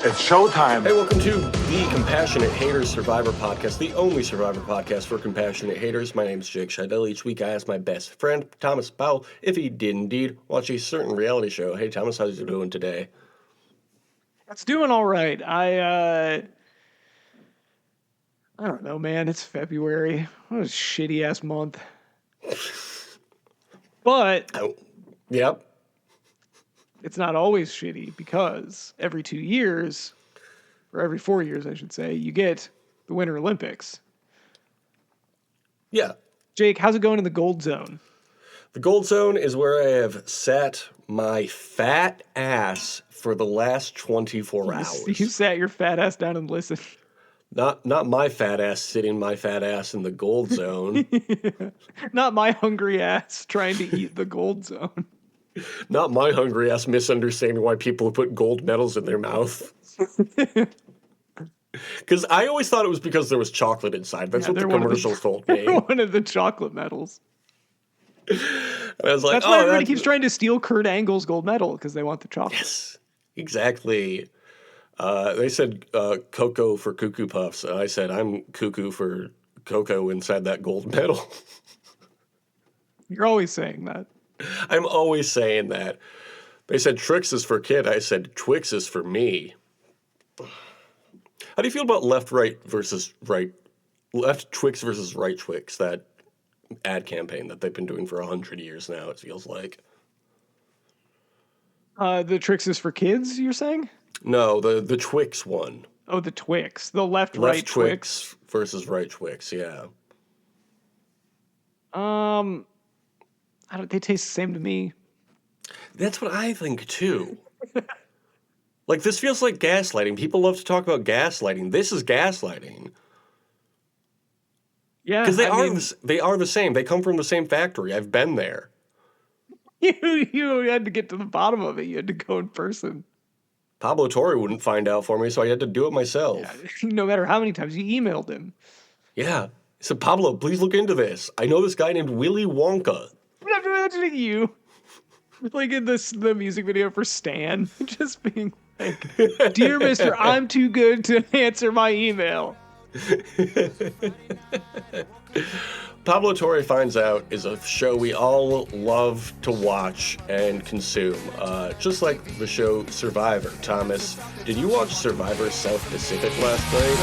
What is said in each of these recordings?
It's showtime. Hey, welcome to the Compassionate Haters Survivor Podcast, the only Survivor podcast for compassionate haters. My name is Jake Scheidel. Each week I ask my best friend, Thomas Powell, if he did indeed watch a certain reality show. Hey, Thomas, how's you doing today? It's doing all right. I don't know, man. It's February. What a shitty ass month. But Yep. it's not always shitty because every 2 years, or every 4 years, I should say, you get the Winter Olympics. Yeah. Jake, how's it going in the Gold Zone? The Gold Zone is where I have sat my fat ass for the last 24 hours. You sat your fat ass down and listened. Not my fat ass sitting my fat ass in the Gold Zone. Not my hungry ass trying to eat the Gold Zone. Not my hungry ass misunderstanding why people put gold medals in their mouth. Because I always thought it was because there was chocolate inside. That's what the commercials told me. One of the chocolate medals. And I was like, that's why everybody keeps trying to steal Kurt Angle's gold medal, because they want the chocolate. Yes, exactly. They said cocoa for Cuckoo Puffs. And I said, I'm cuckoo for cocoa inside that gold medal. You're always saying that. I'm always saying that. They said Trix is for kid. I said Twix is for me. How do you feel about left Twix versus right Twix, that ad campaign that they've been doing for 100 years now, it feels like? The Trix is for kids, you're saying? No, the Twix one. Oh, the Twix. The left-right Twix versus right Twix, yeah. They taste the same to me. That's what I think, too. Like, this feels like gaslighting. People love to talk about gaslighting. This is gaslighting. Yeah, because they are the same. They come from the same factory. I've been there. You had to get to the bottom of it. You had to go in person. Pablo Torre wouldn't find out for me, so I had to do it myself. Yeah, no matter how many times you emailed him. Yeah. I said, Pablo, please look into this. I know this guy named Willy Wonka. I'm imagining you, like in the music video for Stan, just being like, "Dear Mister, I'm too good to answer my email." Pablo Torre Finds Out is a show we all love to watch and consume, just like the show Survivor. Thomas, did you watch Survivor South Pacific last night?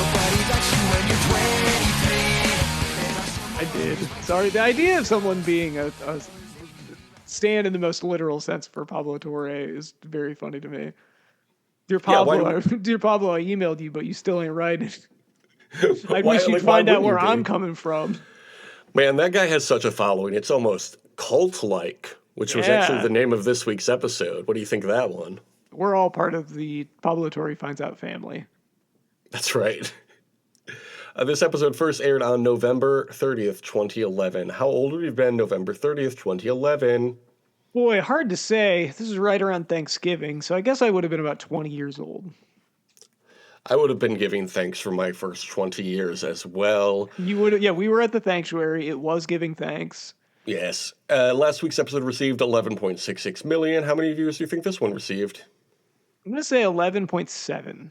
I did. Sorry, the idea of someone being a stand in the most literal sense for Pablo Torre is very funny to me. Dear Pablo, Dear Pablo, I emailed you, but you still ain't writing. I wish you'd find out where I'm coming from. Man, that guy has such a following. It's almost cult-like, which was actually the name of this week's episode. What do you think of that one? We're all part of the Pablo Torre Finds Out family. That's right. This episode first aired on November 30th, 2011. How old would you have been November 30th, 2011? Boy, hard to say. This is right around Thanksgiving, so I guess I would have been about 20 years old. I would have been giving thanks for my first 20 years as well. You would, yeah, we were at the sanctuary. It was giving thanks. Yes. Last week's episode received 11.66 million. How many views do you think this one received? I'm going to say 11.7.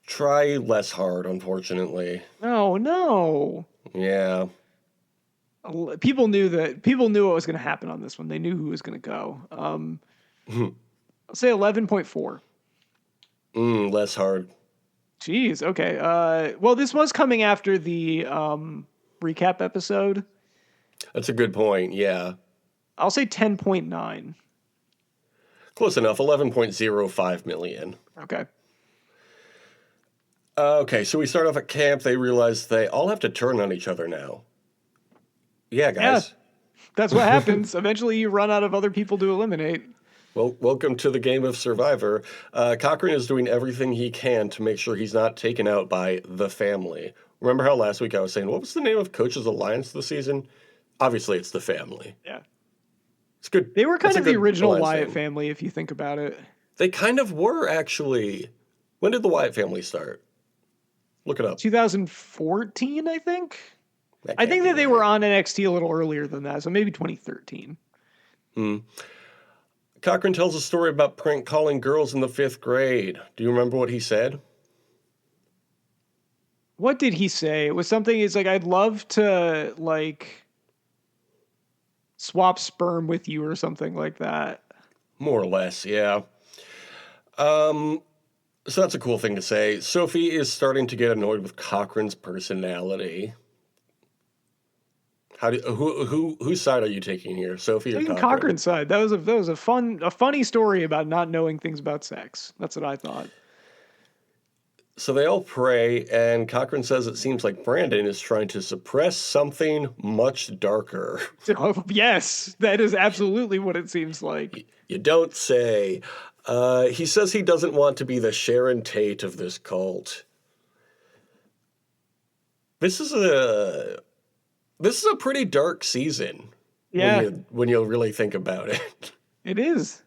Try less hard, unfortunately. Oh, no. Yeah. People knew what was going to happen on this one. They knew who was going to go. I'll say 11.4. Less hard. Jeez, okay. Well, this was coming after the recap episode. That's a good point, yeah. I'll say 10.9. Close enough, 11.05 million. Okay. Okay, so we start off at camp. They realize they all have to turn on each other now. Yeah, guys. Yeah, that's what happens. Eventually you run out of other people to eliminate. Well, welcome to the game of Survivor. Cochran is doing everything he can to make sure he's not taken out by the family. Remember how last week I was saying, what was the name of Coach's Alliance this season? Obviously, it's the family. Yeah. It's good. They were kind of the original Wyatt family, if you think about it. They kind of were, actually. When did the Wyatt family start? Look it up. 2014, I think. I think that they were on NXT a little earlier than that, so maybe 2013. Cochran tells a story about prank calling girls in the 5th grade. Do you remember what he said? What did he say? It was something. He's like, I'd love to like swap sperm with you or something like that. More or less, yeah. So that's a cool thing to say. Sophie is starting to get annoyed with Cochran's personality. Whose side are you taking here, Sophie or Taking Cochran? Cochran's side. That was a funny story about not knowing things about sex. That's what I thought. So they all pray, and Cochran says it seems like Brandon is trying to suppress something much darker. Oh, yes, that is absolutely what it seems like. You don't say. He says he doesn't want to be the Sharon Tate of this cult. This is a pretty dark season Yeah, when you really think about it. it is.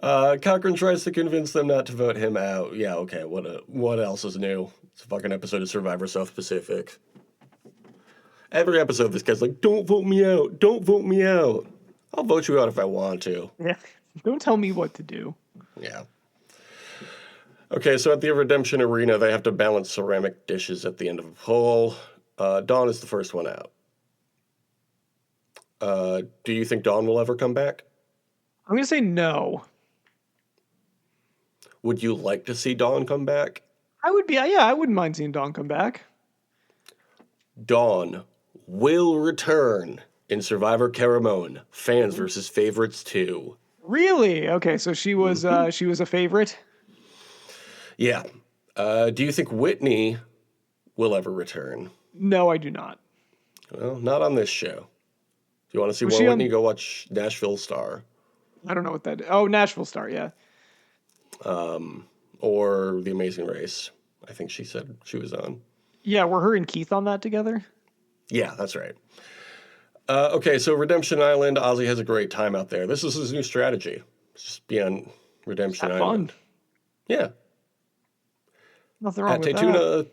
Cochran tries to convince them not to vote him out. Yeah, okay. What else is new? It's a fucking episode of Survivor South Pacific. Every episode, this guy's like, "Don't vote me out. Don't vote me out. I'll vote you out if I want to." Yeah. Don't tell me what to do. Yeah. Okay, so at the Redemption Arena, they have to balance ceramic dishes at the end of a pole. Dawn is the first one out. Do you think Dawn will ever come back? I'm gonna say no. Would you like to see Dawn come back? I would be. Yeah, I wouldn't mind seeing Dawn come back. Dawn will return in Survivor Caramone. Fans versus favorites 2. Really? Okay, so she was a favorite. Yeah. Do you think Whitney will ever return? No, I do not. Well, not on this show. If you want to see Was more she Whitney, on? go watch Nashville Star. I don't know what that is. Oh, Nashville Star. Yeah. Or The Amazing Race. I think she said she was on. Yeah, were her and Keith on that together? Yeah, that's right. Okay, so Redemption Island. Ozzy has a great time out there. This is his new strategy. Just be on Redemption Have Island. fun. Yeah. Nothing wrong At with that.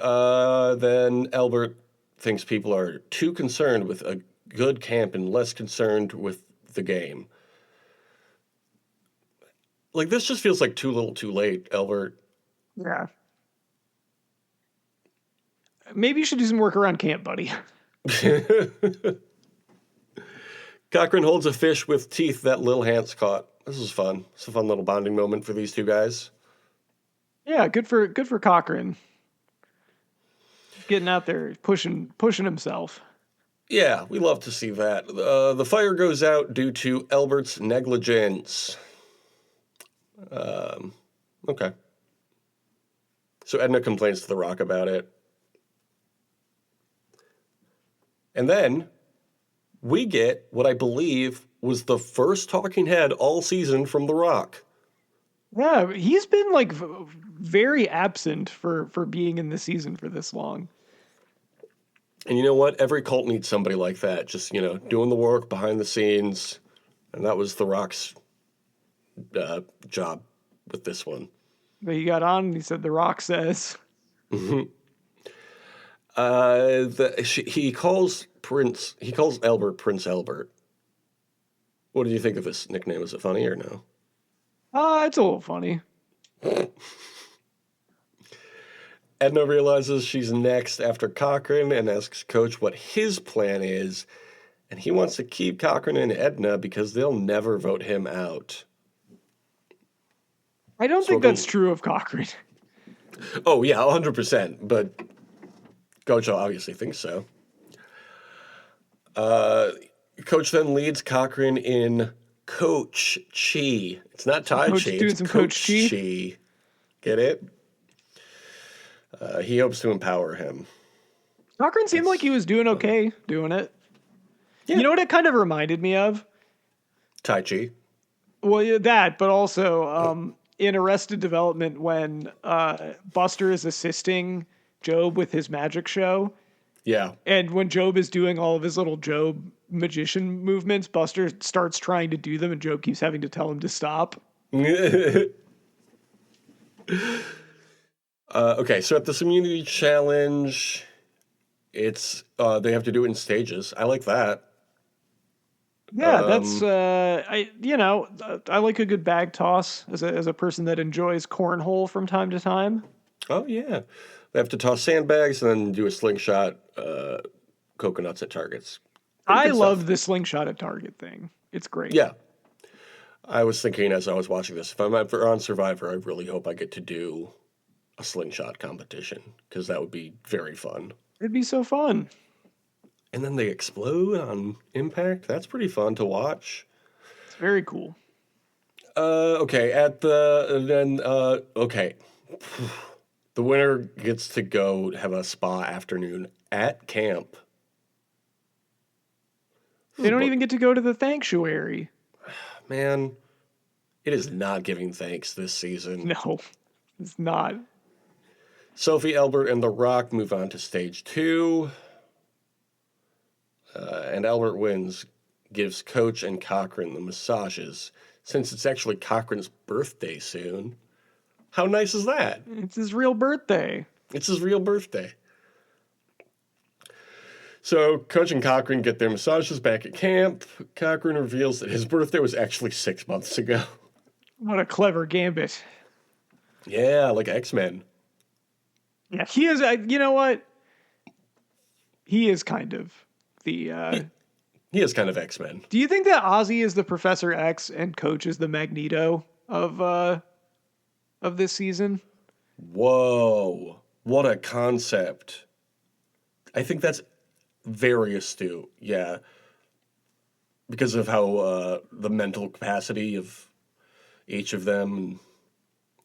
Tatuna, then Albert thinks people are too concerned with a good camp and less concerned with the game. Like, this just feels like too little too late, Albert. Yeah. Maybe you should do some work around camp, buddy. Cochran holds a fish with teeth that Lil Hans caught. This is fun. It's a fun little bonding moment for these two guys. Yeah, good for Cochran. Getting out there, pushing himself. Yeah, we love to see that. The fire goes out due to Albert's negligence. Okay. So Edna complains to The Rock about it. And then we get what I believe was the first talking head all season from The Rock. Yeah, he's been like very absent for being in the season for this long. And you know what? Every cult needs somebody like that, just, doing the work behind the scenes. And that was The Rock's job with this one. But he got on and he said, "The Rock says." He calls Albert Prince Albert. What do you think of this nickname? Is it funny or no? It's a little funny. Edna realizes she's next after Cochran and asks Coach what his plan is, and he wants to keep Cochran and Edna because they'll never vote him out. I don't think that's true of Cochran. Oh, yeah, 100%, but Coach obviously thinks so. Coach then leads Cochran in Coach Chi. It's not Tai Chi, it's Coach Chi. Get it? He hopes to empower him. Cochran seemed like he was doing okay doing it. Yeah. You know what it kind of reminded me of? Tai Chi. Well, yeah, that, but also in Arrested Development when Buster is assisting Job with his magic show. Yeah. And when Job is doing all of his little Job magician movements, Buster starts trying to do them and Job keeps having to tell him to stop. Okay, so at this immunity challenge, it's they have to do it in stages. I like that. Yeah, that's I like a good bag toss as a person that enjoys cornhole from time to time. Oh yeah, they have to toss sandbags and then do a slingshot, coconuts at targets. Pretty I good love stuff. the slingshot at target thing. It's great. Yeah, I was thinking as I was watching this, if I'm ever on Survivor, I really hope I get to do a slingshot competition because that would be very fun. It'd be so fun. And then they explode on impact. That's pretty fun to watch. It's very cool. Okay, at the then okay. The winner gets to go have a spa afternoon at camp. This They is don't what even get to go to the sanctuary. man, it is not giving thanks this season. No, it's not. Sophie, Albert, and The Rock move on to stage 2. And Albert wins, gives Coach and Cochran the massages, since it's actually Cochran's birthday soon. How nice is that? It's his real birthday. It's his real birthday. So Coach and Cochran get their massages back at camp. Cochran reveals that his birthday was actually 6 months ago. What a clever gambit. Yeah, like X-Men. Yeah, he is. You know what? He is kind of the. He is kind of X-Men. Do you think that Ozzy is the Professor X and Coach is the Magneto of this season? Whoa, what a concept. I think that's very astute, yeah. Because of how the mental capacity of each of them.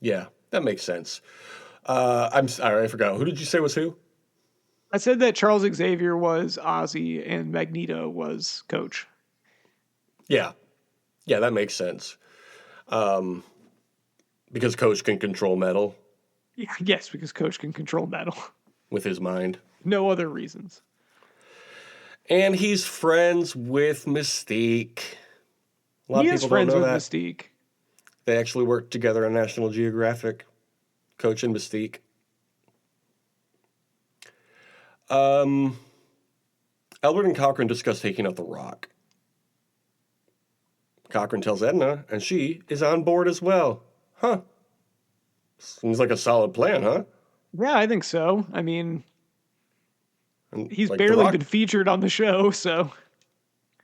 Yeah, that makes sense. I'm sorry, I forgot. Who did you say was who? I said that Charles Xavier was Ozzy and Magneto was Coach. Yeah, yeah, that makes sense. Because Coach can control metal Yeah, yes, because Coach can control metal. with his mind. No other reasons. And he's friends with Mystique. A lot He of is people friends don't know with that. Mystique. They actually worked together on National Geographic, Coach and Mystique. Albert and Cochran discuss taking out the Rock. Cochran tells Edna, and she is on board as well. Huh. Seems like a solid plan, huh? Yeah, I think so. I mean, And he's like the barely Rock, been featured on the show, so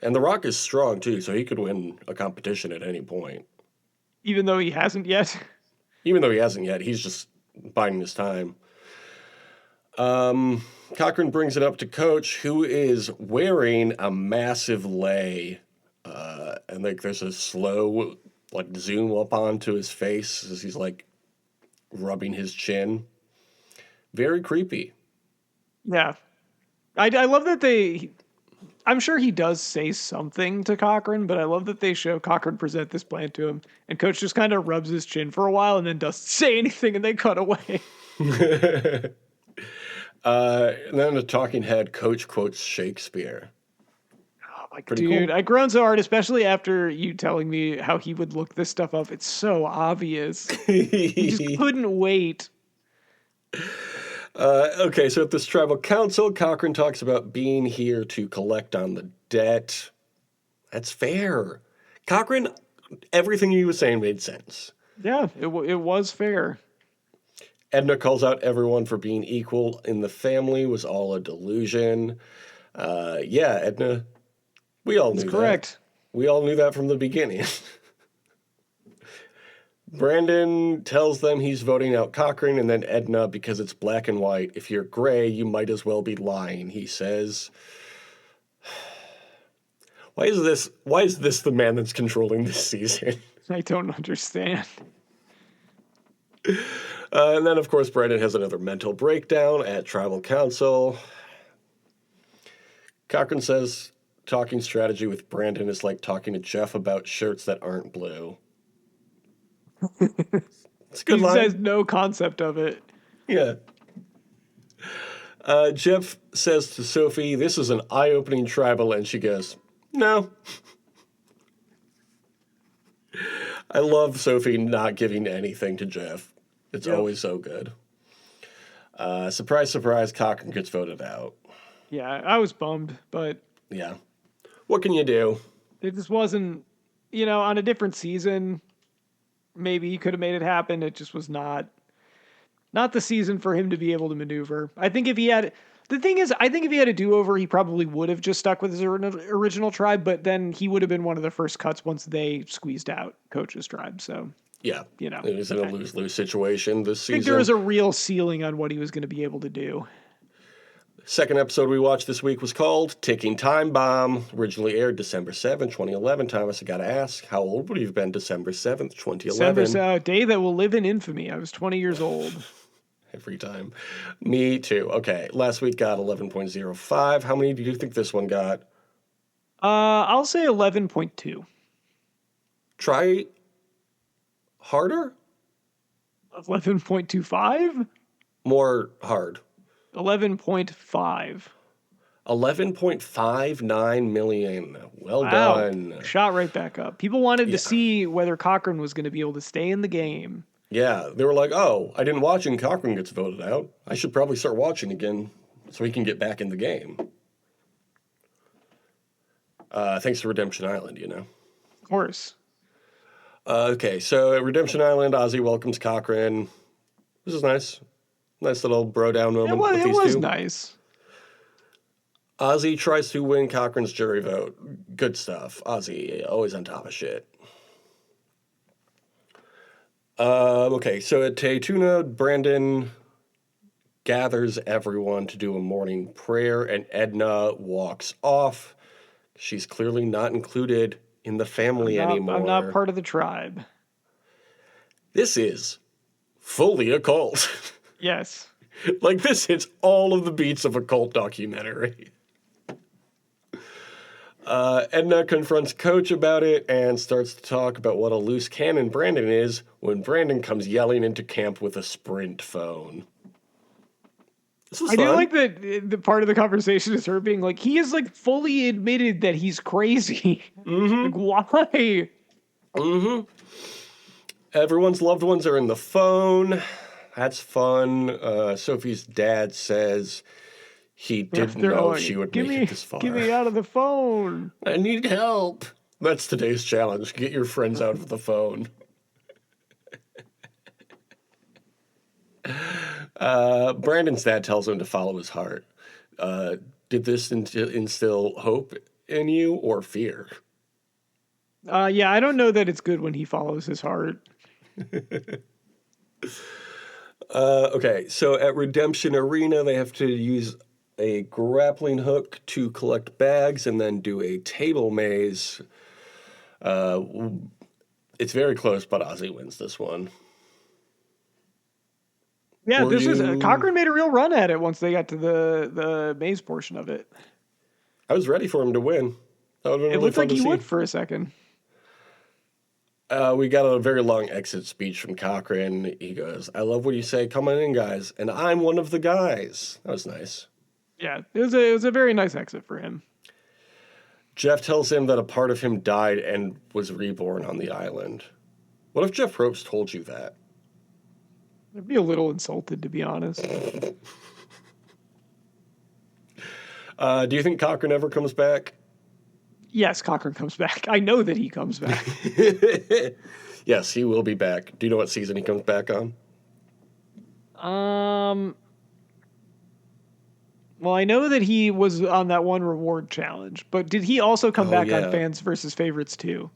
and the Rock is strong too, so he could win a competition at any point. even though he hasn't yet. Even though he hasn't yet, he's just biding his time. Cochran brings it up to Coach, who is wearing a massive lei. And like there's a slow like zoom up onto his face as he's like rubbing his chin. Very creepy. Yeah. I love that I'm sure he does say something to Cochran, but I love that they show Cochran present this plan to him, and Coach just kind of rubs his chin for a while and then doesn't say anything, and they cut away. And then the talking head Coach quotes Shakespeare. Oh, like, Pretty dude, cool. I groaned so hard, especially after you telling me how he would look this stuff up. It's so obvious. He just couldn't wait. Okay, so at this tribal council, Cochrane talks about being here to collect on the debt. That's fair. Cochrane, everything he was saying made sense. Yeah, it was fair. Edna calls out everyone for being equal in the family was all a delusion. Yeah, Edna, we all That's knew correct. that. We all knew that from the beginning. Brandon tells them he's voting out Cochrane, and then Edna, because it's black and white. If you're gray, you might as well be lying, he says. Why is this the man that's controlling this season? I don't understand. And then, of course, Brandon has another mental breakdown at Tribal Council. Cochrane says talking strategy with Brandon is like talking to Jeff about shirts that aren't blue. It's a good He line. says no concept of it. Yeah. Jeff says to Sophie, this is an eye-opening tribal, and she goes, no. I love Sophie not giving anything to Jeff. It's always so good. Surprise, surprise, Cochrane gets voted out. Yeah, I was bummed, but Yeah. What can you do? It just wasn't, on a different season, maybe he could have made it happen. It just was not the season for him to be able to maneuver. I think if he had, the thing is, I think if he had a do-over, he probably would have just stuck with his original tribe, but then he would have been one of the first cuts once they squeezed out Coach's tribe. So, Yeah. It was in a lose-lose situation this season. I think there was a real ceiling on what he was going to be able to do. Second episode we watched this week was called Ticking Time Bomb. Originally aired December 7th, 2011. Thomas, I got to ask, how old would you have been December 7th, 2011? December, day that will live in infamy. I was 20 years old. Every time. Me too. Okay, last week got 11.05. How many do you think this one got? I'll say 11.2. Try harder? 11.25? More hard. 11.5. 11.59 million. Well done. Shot right back up. People wanted to see whether Cochran was going to be able to stay in the game. Yeah, they were like, oh, I didn't watch and Cochran gets voted out. I should probably start watching again so he can get back in the game. Thanks to Redemption Island, Of course. Okay, so at Redemption Island, Ozzy welcomes Cochran. This is nice. Nice little bro down moment with these two. It was nice. Ozzy tries to win Cochran's jury vote. Good stuff. Ozzy, always on top of shit. Okay, so at Taytuna, Brandon gathers everyone to do a morning prayer, and Edna walks off. She's clearly not included in the family anymore. I'm not part of the tribe. This is fully a cult. Yes. Like, this hits all of the beats of a cult documentary. Edna confronts Coach about it and starts to talk about what a loose cannon Brandon is when Brandon comes yelling into camp with a Sprint phone. This was fun. Do like that the part of the conversation is her being like, he is like fully admitted that he's crazy. Mm-hmm. Like, why? Mm-hmm. Everyone's loved ones are in the phone. That's fun. Sophie's dad says he didn't know she would make it this far. Get me out of the phone. I need help. That's today's challenge. Get your friends out of the phone. Brandon's dad tells him to follow his heart. Did this instill hope in you or fear? Yeah, I don't know that it's good when he follows his heart. Okay, so at Redemption Arena, they have to use a grappling hook to collect bags and then do a table maze. It's very close, but Ozzy wins this one. Yeah, Cochran made a real run at it once they got to the maze portion of it. I was ready for him to win. That would have been really looked fun like to he see. would for a second. We got a very long exit speech from Cochran. He goes, I love what you say. Come on in, guys. And I'm one of the guys. That was nice. Yeah, it was a very nice exit for him. Jeff tells him that a part of him died and was reborn on the island. What if Jeff Probst told you that? I'd be a little insulted, to be honest. Do you think Cochran ever comes back? Yes, Cochran comes back. I know that he comes back. Yes, he will be back. Do you know what season he comes back on? Well, I know that he was on that one reward challenge, but did he also come back on Fans versus Favorites too?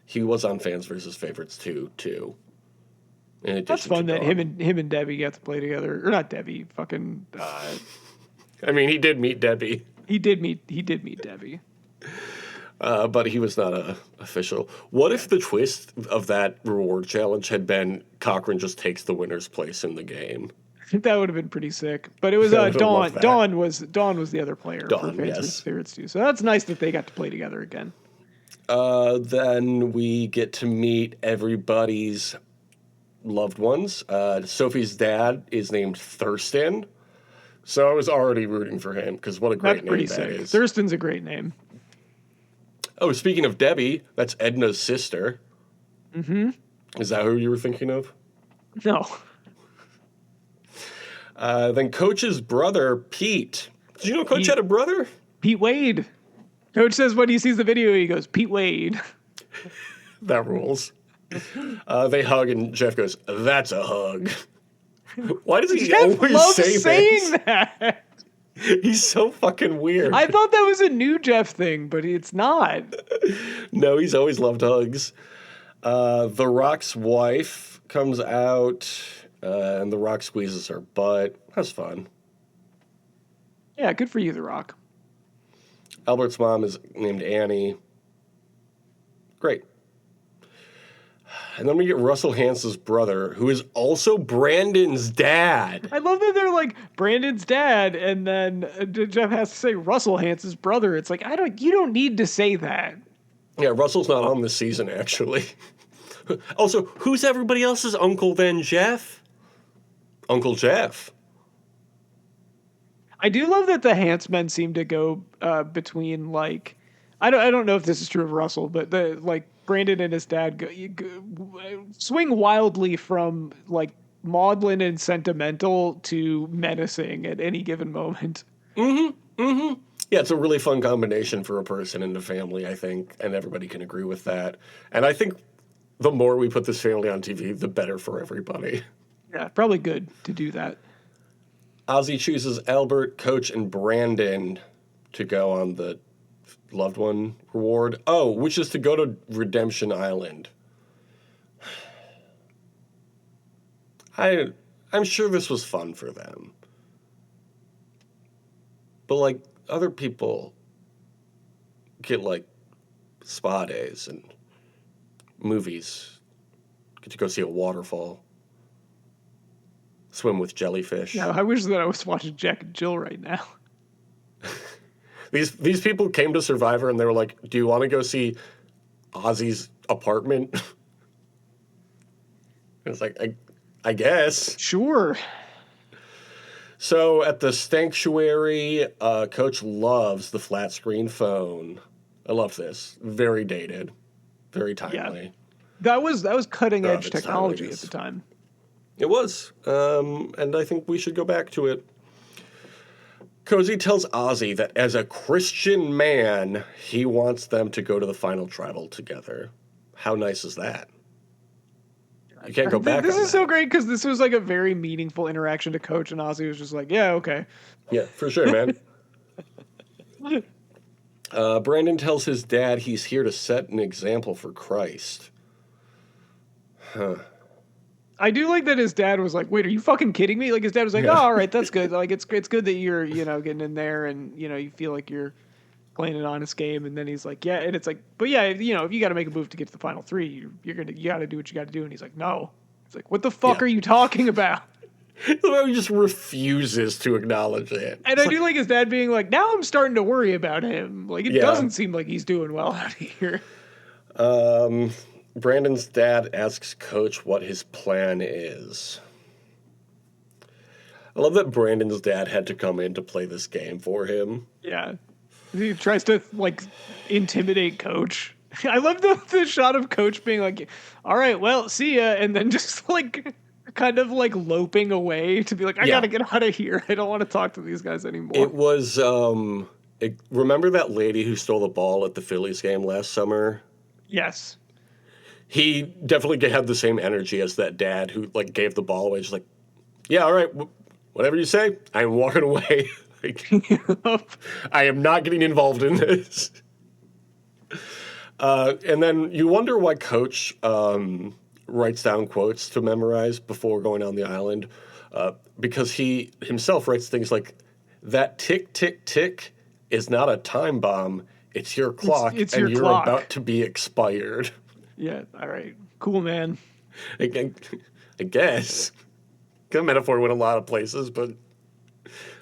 He was on Fans versus Favorites too. That's fun that him and Debbie got to play together, or not Debbie, fucking. I mean, he did meet Debbie. He did meet Debbie. But he was not official. What if the twist of that reward challenge had been Cochran just takes the winner's place in the game? That would have been pretty sick. But it was Dawn. Dawn was the other player for Fans versus Favorites too. So that's nice that they got to play together again. Then we get to meet everybody's loved ones. Sophie's dad is named Thurston. So I was already rooting for him because what a great name that is. Thurston's a great name. Oh, speaking of Debbie, that's Edna's sister. Mm-hmm. Is that who you were thinking of? No. Then Coach's brother, Pete. Did you know Coach had a brother? Pete Wade. Coach says when he sees the video, he goes, Pete Wade. That rules. They hug, and Jeff goes, "That's a hug." Why does he Jeff always loves say saying this? that. He's so fucking weird. I thought that was a new Jeff thing, but it's not. No, he's always loved hugs. The Rock's wife comes out, and The Rock squeezes her butt. That's fun. Yeah, good for you, The Rock. Albert's mom is named Annie. Great. And then we get Russell Hance's brother, who is also Brandon's dad. I love that they're like Brandon's dad, and then Jeff has to say Russell Hance's brother. It's like you don't need to say that. Yeah, Russell's not on this season, actually. Also, who's everybody else's uncle then, Jeff? Uncle Jeff. I do love that the Hance men seem to go between like I don't know if this is true of Russell, but the like Brandon and his dad swing wildly from like maudlin and sentimental to menacing at any given moment. Mm-hmm. Mm-hmm. Yeah, it's a really fun combination for a person in the family, I think, and everybody can agree with that. And I think the more we put this family on TV, the better for everybody. Yeah, probably good to do that. Ozzy chooses Albert, Coach, and Brandon to go on the loved one reward. Oh, which is to go to Redemption Island. I'm sure this was fun for them. But, like, other people get, like, spa days and movies. Get to go see a waterfall. Swim with jellyfish. Yeah, I wish that I was watching Jack and Jill right now. These people came to Survivor and they were like, "Do you want to go see Ozzy's apartment?" It's like, I guess. Sure. So at the sanctuary, Coach loves the flat screen phone. I love this. Very dated. Very timely. Yeah. That was cutting edge its technology at timeliness. the time. It was. And I think we should go back to it. Cozy tells Ozzy that as a Christian man, he wants them to go to the final tribal together. How nice is that? You can't go back This on is that. so great because this was like a very meaningful interaction to Coach, and Ozzy was just like, yeah, okay. Yeah, for sure, man. Brandon tells his dad he's here to set an example for Christ. Huh. I do like that his dad was like, wait, are you fucking kidding me? Like his dad was like, Yeah. oh, all right, that's good. Like it's good that you're, getting in there and, you feel like you're playing an honest game. And then he's like, yeah. And it's like, but yeah, if you got to make a move to get to the final three, you got to do what you got to do. And he's like, no. It's like, what the fuck Yeah. are you talking about? He just refuses to acknowledge it. And I do like his dad being like, now I'm starting to worry about him. Like it Yeah. doesn't seem like he's doing well out here. Brandon's dad asks Coach what his plan is. I love that Brandon's dad had to come in to play this game for him. Yeah. He tries to like intimidate Coach. I love the shot of Coach being like, all right, well, see ya. And then just like kind of like loping away to be like, I Yeah. got to get out of here. I don't want to talk to these guys anymore. It was, remember that lady who stole the ball at the Phillies game last summer? Yes. He definitely had the same energy as that dad who like gave the ball away. Just like, yeah, all right, whatever you say, I'm walking away. Like, I am not getting involved in this. And then you wonder why Coach writes down quotes to memorize before going on the island, because he himself writes things like, that tick, tick, tick is not a time bomb. It's your clock, it's and your you're clock. about to be expired. Yeah. All right. Cool, man. I guess. That metaphor went a lot of places, but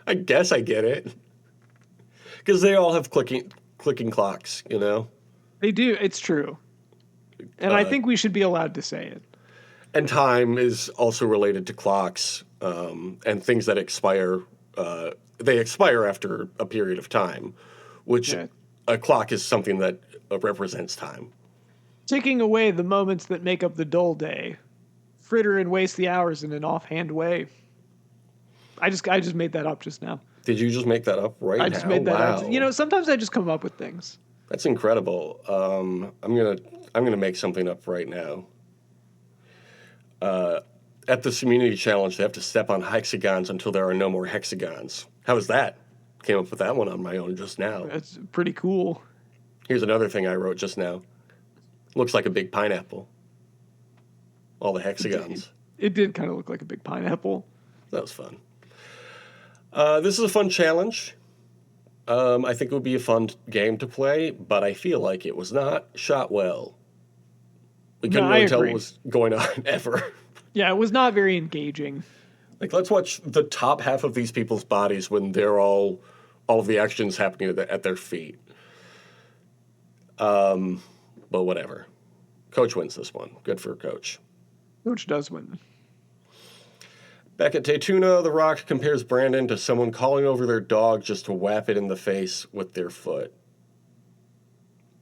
I guess I get it. Because they all have clicking clocks, They do. It's true. And I think we should be allowed to say it. And time is also related to clocks, and things that expire. They expire after a period of time, which Yeah. a clock is something that represents time. Taking away the moments that make up the dull day. Fritter and waste the hours in an offhand way. I just made that up just now. Did you just make that up right I now? just made that Wow. up. You know, sometimes I just come up with things. That's incredible. I'm gonna make something up right now. At this immunity challenge, they have to step on hexagons until there are no more hexagons. How was that? Came up with that one on my own just now. That's pretty cool. Here's another thing I wrote just now. Looks like a big pineapple. All the hexagons. It did kind of look like a big pineapple. That was fun. This is a fun challenge. I think it would be a fun game to play, but I feel like it was not shot well. We couldn't really tell what was going on ever. Yeah, it was not very engaging. Like, let's watch the top half of these people's bodies when they're all of the actions happening at their feet. But whatever. Coach wins this one. Good for Coach. Coach does win. Back at Taytuna, The Rock compares Brandon to someone calling over their dog just to whap it in the face with their foot.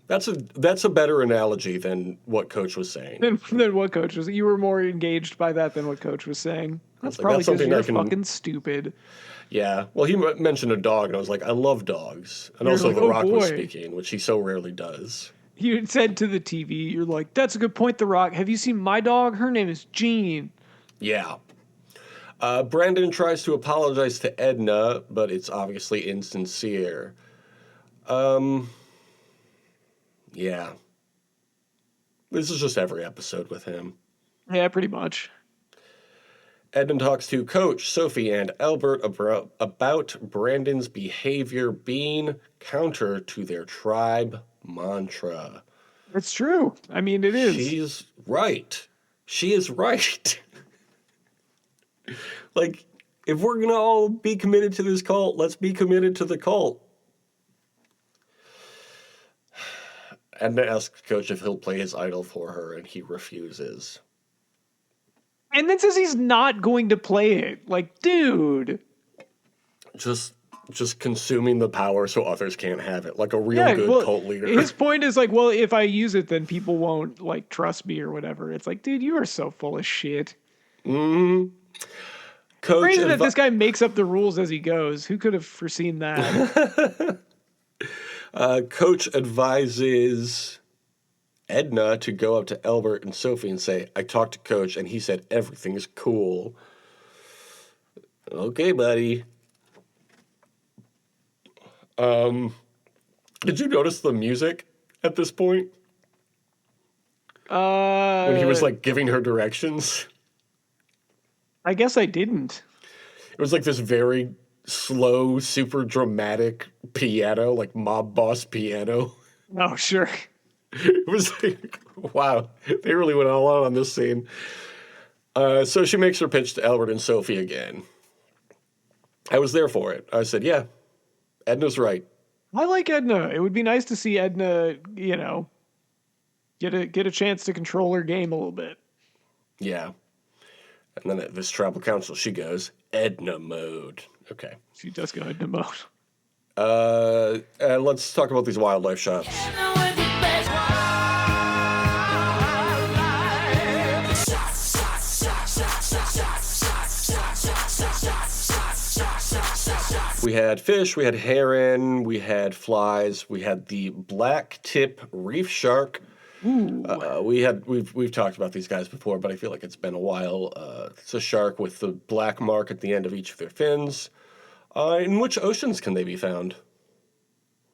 That's a better analogy than what Coach was saying. Than what Coach was. You were more engaged by that than what Coach was saying. That's like, probably that's because something you're I can- fucking stupid. Yeah. Well, he mentioned a dog, and I was like, I love dogs. And You're also, like, The "Oh, Rock was boy." speaking, which he so rarely does. You said to the TV, you're like, that's a good point, The Rock. Have you seen my dog? Her name is Jean. Yeah. Brandon tries to apologize to Edna, but it's obviously insincere. Yeah. This is just every episode with him. Yeah, pretty much. Edna talks to Coach, Sophie, and Albert about Brandon's behavior being counter to their tribe mantra. It's true. I mean, it is. She's right. She is right. Like, if we're going to all be committed to this cult, let's be committed to the cult. Edna asks Coach if he'll play his idol for her, and he refuses. And then says he's not going to play it. Like, dude. Just consuming the power so others can't have it, like a real good cult leader. His point is like, well, if I use it, then people won't like trust me or whatever. It's like, dude, you are so full of shit. Mm-hmm. Coach Crazy that this guy makes up the rules as he goes. Who could have foreseen that? Coach advises Edna to go up to Albert and Sophie and say, I talked to Coach and he said everything is cool. Okay, buddy. Did you notice the music at this point? When he was like giving her directions? I guess I didn't. It was like this very slow, super dramatic piano, like mob boss piano. Oh, sure. It was like, wow, they really went all out on this scene. So she makes her pitch to Albert and Sophie again. I was there for it. I said, yeah, Edna's right. I like Edna. It would be nice to see Edna, you know, get a chance to control her game a little bit. Yeah. And then at this tribal council, she goes, Edna mode. Okay. She does go Edna mode. Let's talk about these wildlife shots. We had fish, we had heron, we had flies, we had the black tip reef shark. Ooh. We've talked about these guys before, but I feel like it's been a while. It's a shark with the black mark at the end of each of their fins. In which oceans can they be found?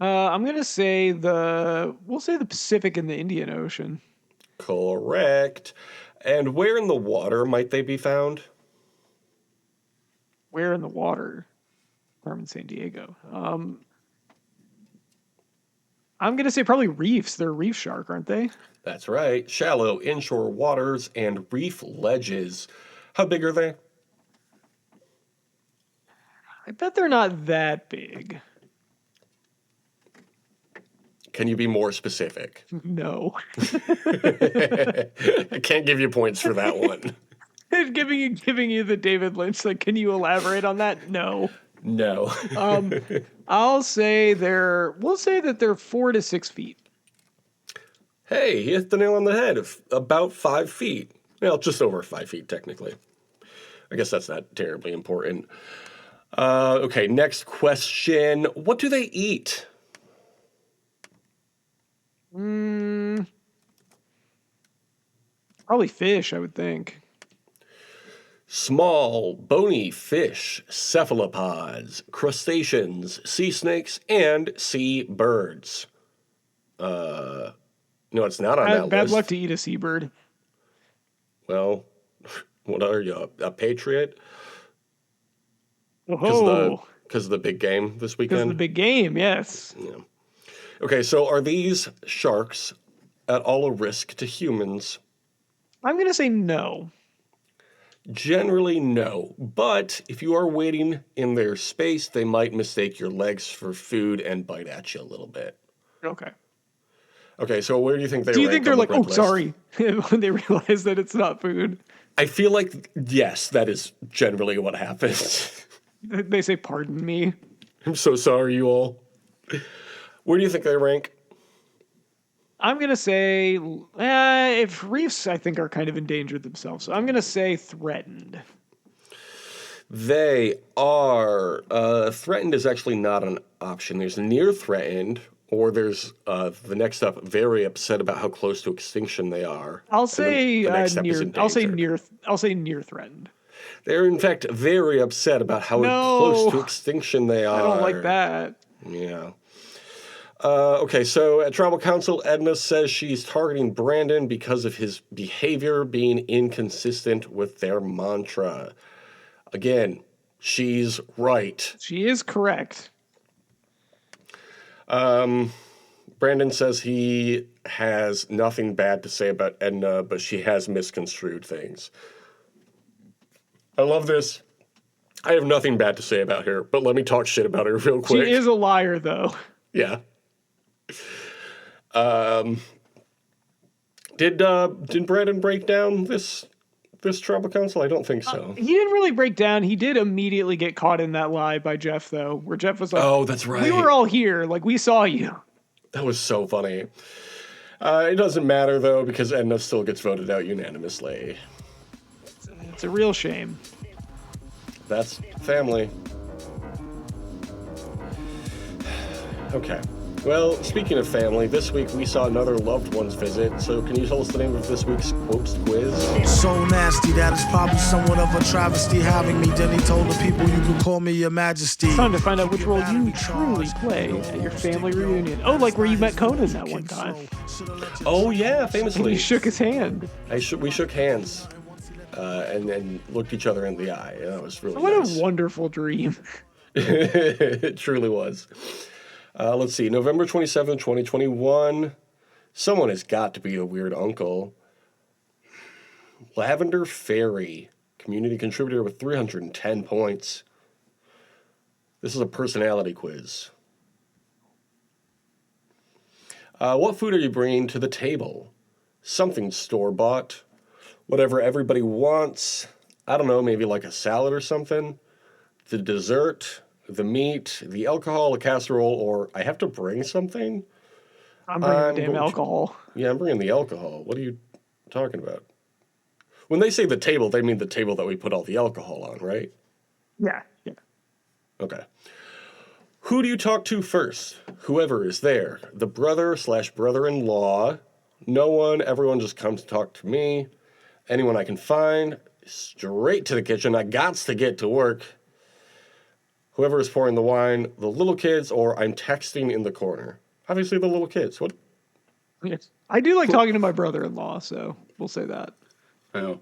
I'm gonna say we'll say the Pacific and the Indian Ocean. Correct. And where in the water might they be found? Where in the water? Carmen San Diego. I'm gonna say probably reefs. They're a reef shark, aren't they? That's right. Shallow inshore waters and reef ledges. How big are they? I bet they're not that big. Can you be more specific? No. I can't give you points for that one. giving you the David Lynch, like, can you elaborate on that? No. No. We'll say that they're 4 to 6 feet. Hey, he hit the nail on the head. About 5 feet. Well, just over 5 feet, technically. I guess that's not terribly important. Okay, next question. What do they eat? Probably fish, I would think. Small, bony fish, cephalopods, crustaceans, sea snakes, and sea birds. No, it's not on that Bad luck list. to eat a seabird. Well, what are you, a patriot? Oh, Because of the big game this because of the weekend? big game, yes. Yeah. Okay, so are these sharks at all a risk to humans? I'm going to say no. Generally, no. But if you are waiting in their space, they might mistake your legs for food and bite at you a little bit. Okay. Okay, so where do you think they Do you think rank they're on the like, red oh, list? sorry, when they realize that it's not food? I feel like, yes, that is generally what happens. They say, pardon me. I'm so sorry, you all. Where do you think they rank? I'm going to say, if reefs, I think, are kind of endangered themselves. So I'm going to say threatened. They are. Threatened is actually not an option. There's near threatened, or there's the next up, very upset about how close to extinction they are. I'll And then say the next step is near. endangered. I'll say near threatened. They're in fact very upset about how close to No, extinction they I don't like are. that. Yeah. Okay, so at Tribal Council, Edna says she's targeting Brandon because of his behavior being inconsistent with their mantra. Again, she's right. She is correct. Brandon says he has nothing bad to say about Edna, but she has misconstrued things. I love this. I have nothing bad to say about her, but let me talk shit about her real quick. She is a liar, though. Yeah. Did Brandon break down this tribal council? I don't think so. He didn't really break down. He did immediately get caught in that lie by Jeff, though, where Jeff was like, Oh, that's right. We were all here. Like, we saw you. That was so funny. It doesn't matter, though, because Edna still gets voted out unanimously. It's a real shame. That's family. Okay. Well, speaking of family, this week we saw another loved one's visit. So can you tell us the name of this week's quotes quiz? So nasty that it's probably somewhat of a travesty having me. Then he told the people you can call me your majesty. It's time to find out which role you truly play at your family reunion. Oh, like where you met Conan that one time. Oh yeah, And famously. you shook his hand. We shook hands, and then looked each other in the eye. That was really What nice. a wonderful dream. It truly was. Let's see, November 27th, 2021. Someone has got to be a weird uncle. Lavender Fairy, community contributor with 310 points. This is a personality quiz. What food are you bringing to the table? Something store-bought. Whatever everybody wants. I don't know, maybe like a salad or something. The dessert, the meat, the alcohol, a casserole, or I have to bring something? I'm bringing I'm the damn going to- alcohol. Yeah, I'm bringing the alcohol. What are you talking about? When they say the table, they mean the table that we put all the alcohol on, right? Yeah. Okay. Who do you talk to first? Whoever is there. The brother/brother-in-law. No one. Everyone just comes to talk to me. Anyone I can find. Straight to the kitchen. I gots to get to work. Whoever is pouring the wine. The little kids, or I'm texting in the corner. Obviously the little kids. What? Yes. I do like talking to my brother-in-law, so we'll say that. Oh.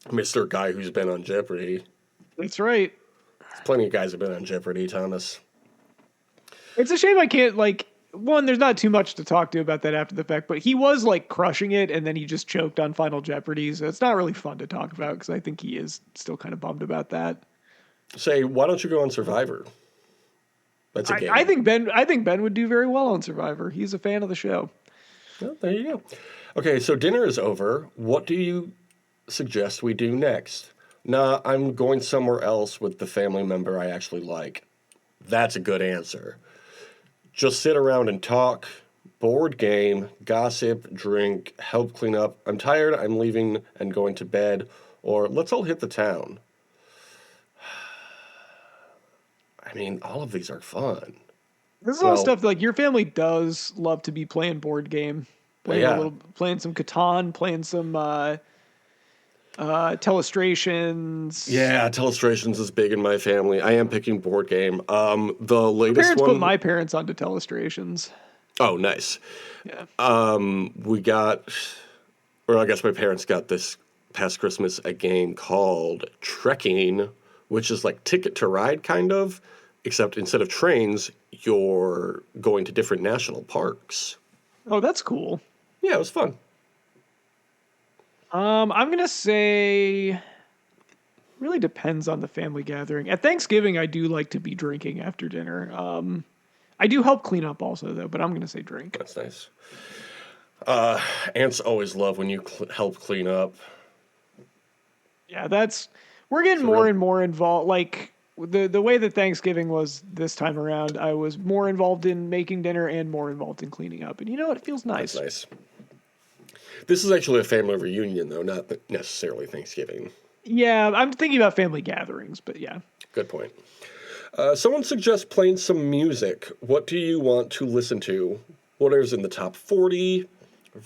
Mr. Guy who's been on Jeopardy. That's right. Plenty of guys have been on Jeopardy, Thomas. It's a shame I can't, like, one, there's not too much to talk to about that after the fact, but he was, like, crushing it, and then he just choked on Final Jeopardy, so it's not really fun to talk about, because I think he is still kind of bummed about that. Say, why don't you go on Survivor? That's a game. I think Ben would do very well on Survivor. He's a fan of the show. Well, there you go. Okay, so dinner is over. What do you suggest we do next? Nah, I'm going somewhere else with the family member I actually like. That's a good answer. Just sit around and talk, board game, gossip, drink, help clean up. I'm tired, I'm leaving and going to bed. Or let's all hit the town. I mean, all of these are fun. This is all Well, stuff like your family does love to be playing board game, yeah. playing some Catan, playing some Telestrations. Yeah, Telestrations is big in my family. I am picking board game. The My latest parents put one. my parents onto Telestrations. Oh, nice. Yeah. We got, or I guess my parents got this past Christmas a game called Trekking, which is like Ticket to Ride kind of, except instead of trains, you're going to different national parks. Oh, that's cool. Yeah, it was fun. I'm gonna say really depends on the family gathering. At Thanksgiving, I do like to be drinking after dinner. I do help clean up also though, but I'm gonna say drink. That's nice. Aunts always love when you help clean up. Yeah, we're getting It's a more real and more involved. Like the way that Thanksgiving was this time around, I was more involved in making dinner and more involved in cleaning up. And you know what? It feels That's nice. nice. This is actually a family reunion, though, not necessarily Thanksgiving. Yeah, I'm thinking about family gatherings, but yeah. Good point. Someone suggests playing some music. What do you want to listen to? What is in the top 40?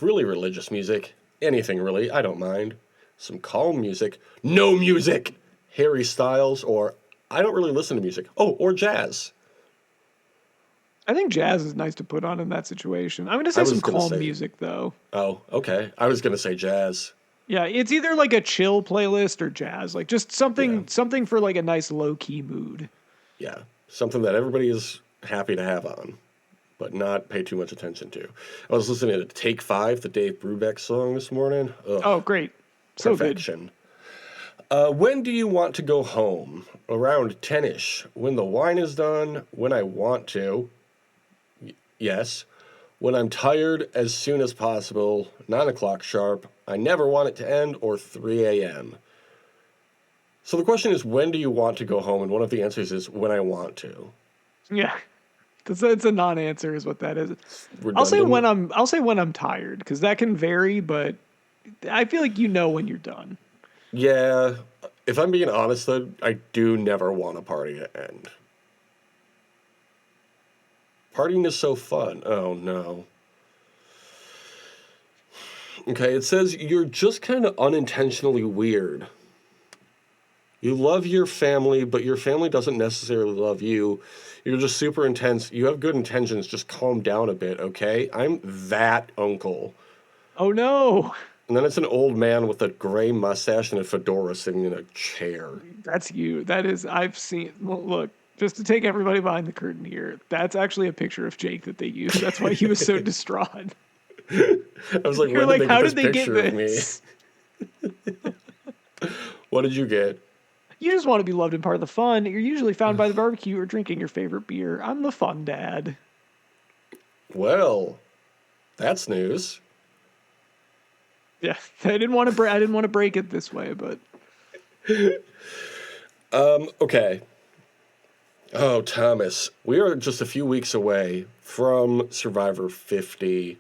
Really religious music. Anything really, I don't mind. Some calm music. No music! Harry Styles, or I don't really listen to music. Oh, or jazz. I think jazz is nice to put on in that situation. I'm gonna I say was some gonna calm say- music though. Oh, okay. I was going to say jazz. Yeah, it's either like a chill playlist or jazz. Like just something for like a nice low key mood. Yeah. Something that everybody is happy to have on, but not pay too much attention to. I was listening to Take 5, the Dave Brubeck song this morning. Ugh, Oh, great. So good. perfection. When do you want to go home? Around 10-ish. When the wine is done. When I want to. Yes. When I'm tired, as soon as possible. 9 o'clock sharp. I never want it to end, or 3 a.m. So the question is, when do you want to go home? And one of the answers is when I want to. Yeah. It's a non-answer is what that is. Redundant. I'll say when I'm tired because that can vary, but I feel like you know when you're done. Yeah, if I'm being honest, though, I do never want a party to end. Partying is so fun. Oh, no. Okay, it says you're just kind of unintentionally weird. You love your family, but your family doesn't necessarily love you. You're just super intense. You have good intentions. Just calm down a bit, okay? I'm that uncle. Oh no. And then it's an old man with a gray mustache and a fedora sitting in a chair. That's you. That is I've seen look, just to take everybody behind the curtain here. That's actually a picture of Jake that they used. That's why he was so distraught. I was like, You're where like, did they how get did this they get picture of me? this? What did you get? You just want to be loved and part of the fun. You're usually found by the barbecue or drinking your favorite beer. I'm the fun dad. Well, that's news. Yeah, I didn't want to break it this way, but Okay. Oh, Thomas, we are just a few weeks away from Survivor 50.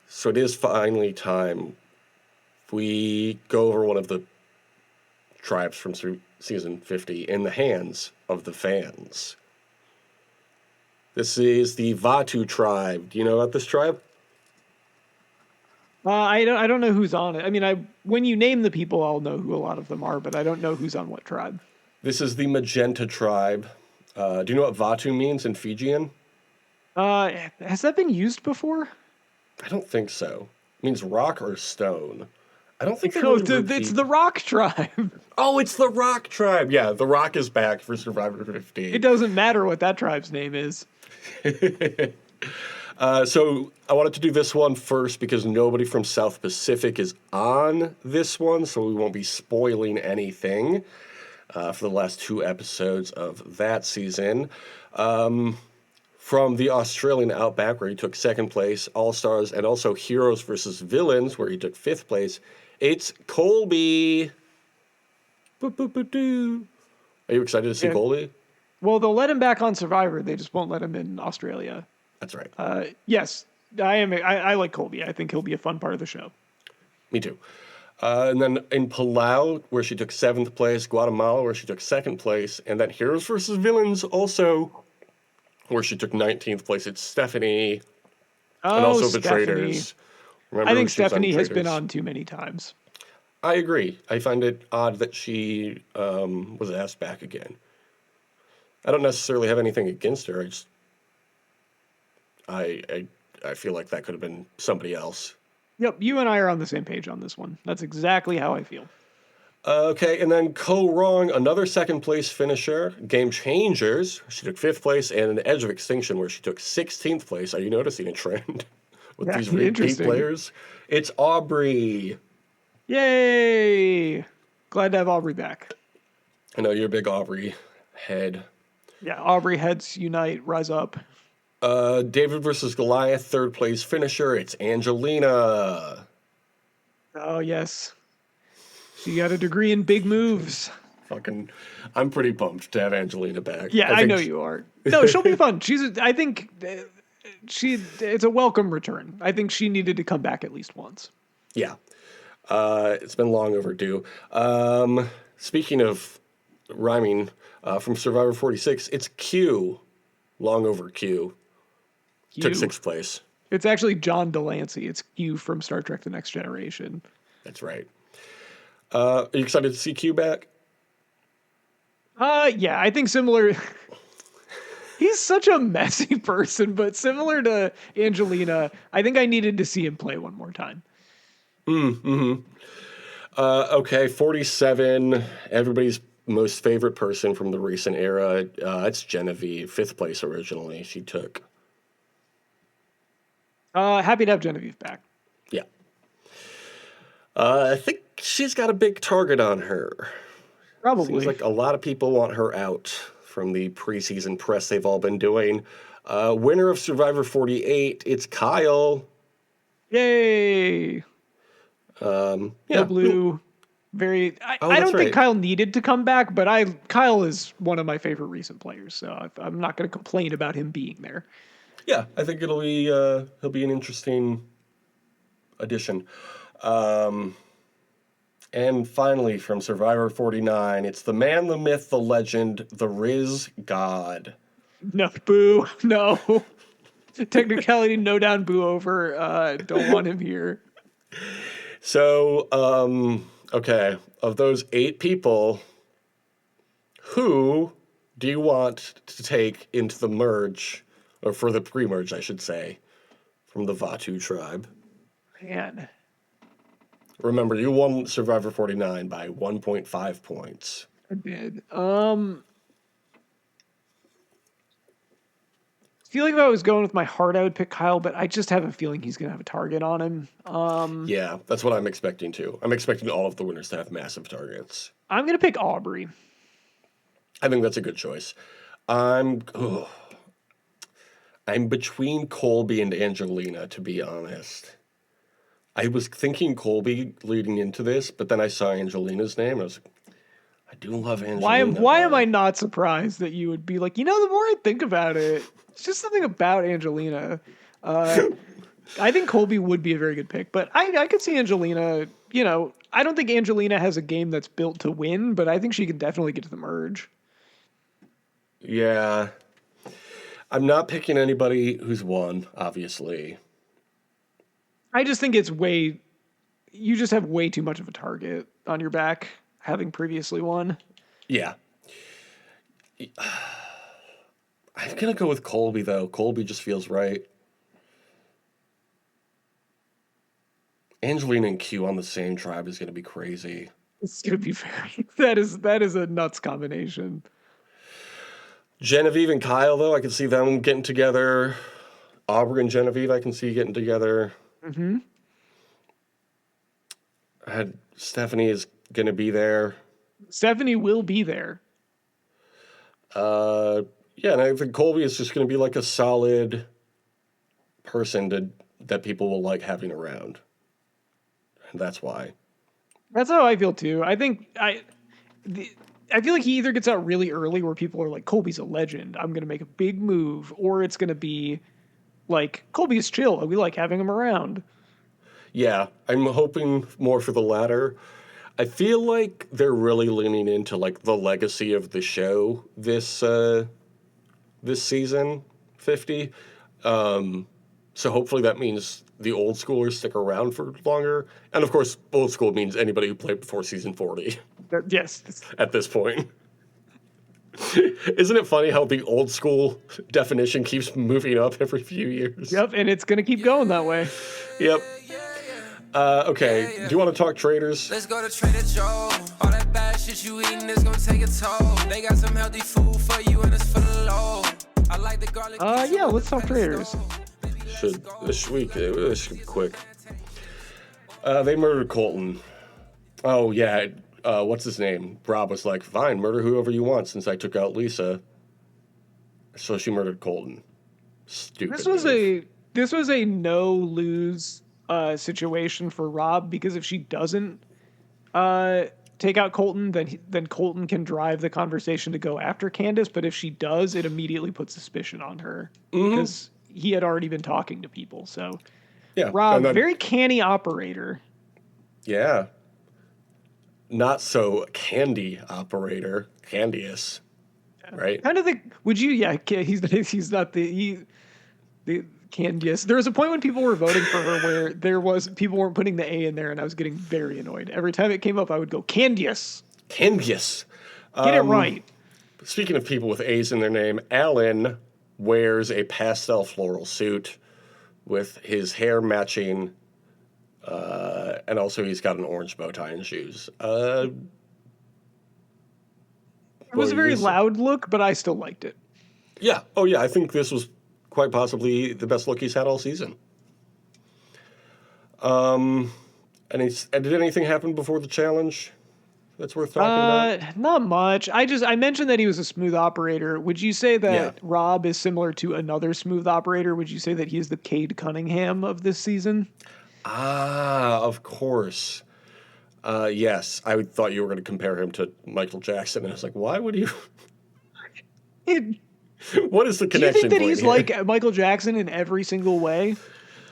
So it is finally time we go over one of the tribes from season 50 in the hands of the fans. This is the Vatu tribe. Do you know about this tribe? I don't know who's on it. I mean, when you name the people, I'll know who a lot of them are, but I don't know who's on what tribe. This is the Magenta tribe. Do you know what Vatu means in Fijian? Has that been used before? I don't think so. It means rock or stone. I don't think they No, really it's repeat- the Rock tribe. Oh, it's the Rock tribe. Yeah, the Rock is back for Survivor 50. It doesn't matter what that tribe's name is. So I wanted to do this one first because nobody from South Pacific is on this one, so we won't be spoiling anything for the last 2 episodes of that season. From the Australian Outback, where he took 2nd place, All-Stars, and also Heroes versus Villains, where he took 5th place, it's Colby. Boo-boo-boo-doo. Are you excited to see Yeah. Colby? Well, they'll let him back on Survivor. They just won't let him in Australia. That's right. Yes, I am. I like Colby. I think he'll be a fun part of the show. Me too. And then in Palau, where she took 7th place, Guatemala, where she took 2nd place, and then Heroes versus Villains, also, where she took 19th place. It's Stephanie, and Oh, also the Stephanie. Traders. I Remember when think she was on Stephanie has been Traders? on too many times. I agree. I find it odd that she was asked back again. I don't necessarily have anything against her. I, I feel like that could have been somebody else. Yep, you and I are on the same page on this one. That's exactly how I feel. Okay, and then Ko Wrong, another 2nd place finisher. Game Changers, she took 5th place, and an Edge of Extinction, where she took 16th place. Are you noticing a trend with Yeah, these repeat interesting. players? It's Aubrey. Yay! Glad to have Aubrey back. I know you're a big Aubrey head. Yeah, Aubrey heads unite, rise up. David versus Goliath, 3rd place finisher. It's Angelina. Oh yes, she got a degree in big moves. Fucking, I'm pretty pumped to have Angelina back. Yeah, I think know you are. No, she'll be fun. I think it's a welcome return. I think she needed to come back at least once. Yeah. It's been long overdue. Speaking of rhyming, from Survivor 46, it's Q. Long overdue. Took Q. 6th place. It's actually John Delancey. It's Q from Star Trek: The Next Generation. That's right. Are you excited to see Q back? Yeah, I think similar. He's such a messy person, but similar to Angelina, I think I needed to see him play one more time. Okay, 47. Everybody's most favorite person from the recent era. It's Genevieve, 5th place originally. She took. Happy to have Genevieve back. Yeah. I think she's got a big target on her. Probably. Seems like a lot of people want her out from the preseason press they've all been doing. Winner of Survivor 48, it's Kyle. Yay! Yeah. Go Blue. I Oh, don't that's think right. Kyle needed to come back, but Kyle is one of my favorite recent players, so I'm not going to complain about him being there. Yeah, I think he'll be an interesting addition. And finally, from Survivor 49, it's the man, the myth, the legend, the Riz God. No, boo. No. Technicality, no down, boo over. Don't want him here. So, okay, of those 8 people, who do you want to take into the merge, or for the pre-merge, I should say, from the Vatu tribe? Man. Remember, you won Survivor 49 by 1.5 points. I did. Feel like if I was going with my heart, I would pick Kyle, but I just have a feeling he's gonna have a target on him. Yeah, that's what I'm expecting too. I'm expecting all of the winners to have massive targets. I'm gonna pick Aubrey. I think that's a good choice. I'm between Colby and Angelina, to be honest. I was thinking Colby leading into this, but then I saw Angelina's name. And I was like, I do love Angelina. Why am I not surprised that you would be like, the more I think about it, it's just something about Angelina. I think Colby would be a very good pick, but I could see Angelina, I don't think Angelina has a game that's built to win, but I think she can definitely get to the merge. Yeah. I'm not picking anybody who's won, obviously. I just think you just have way too much of a target on your back, having previously won. Yeah. I'm going to go with Colby, though. Colby just feels right. Angelina and Q on the same tribe is going to be crazy. It's gonna be that is a nuts combination. Genevieve and Kyle, though, I can see them getting together. Aubrey and Genevieve, I can see getting together. Mm-hmm. Stephanie is going to be there. Stephanie will be there. Yeah, and I think Colby is just going to be like a solid person that people will like having around. And that's why. That's how I feel too. I think I feel like he either gets out really early where people are like, Colby's a legend, I'm going to make a big move, or it's going to be like, Colby's chill, we like having him around. Yeah, I'm hoping more for the latter. I feel like they're really leaning into like the legacy of the show this season 50. So hopefully that means the old schoolers stick around for longer. And of course, old school means anybody who played before season 40 Yes. at this point. Isn't it funny how the old school definition keeps moving up every few years? Yep, and it's gonna keep going that way. Yep. Okay, do you want to talk traders? Let's go to Trader Joe. All that bad shit you eating is gonna take a toll. They got some healthy food for you and it's for the low. I like the garlic. Yeah, let's talk traders. This week, this should be quick. They murdered Colton. Oh, yeah. What's his name? Rob was like, fine, murder whoever you want since I took out Lisa. So she murdered Colton. Stupid. This was a no lose situation for Rob, because if she doesn't take out Colton, then Colton can drive the conversation to go after Candace. But if she does, it immediately puts suspicion on her because he had already been talking to people. So Yeah. Rob, very canny operator. Yeah. Not so candy operator, Candius, right? Kind of the. Would you? Yeah, he's not the Candice. There was a point when people were voting for her where people weren't putting the A in there, and I was getting very annoyed. Every time it came up, I would go Candice. Candius. Get it right. Speaking of people with A's in their name, Alan wears a pastel floral suit with his hair matching, and also he's got an orange bow tie and shoes. It was a very loud look, but I still liked it. Yeah. Oh, yeah. I think this was quite possibly the best look he's had all season. And did anything happen before the challenge that's worth talking about? Not much. I mentioned that he was a smooth operator. Would you say that Rob is similar to another smooth operator? Would you say that he is the Cade Cunningham of this season? Of course. Yes. I thought you were going to compare him to Michael Jackson, and I was like, why would you? What is the connection? Do you think that he's like Michael Jackson in every single way?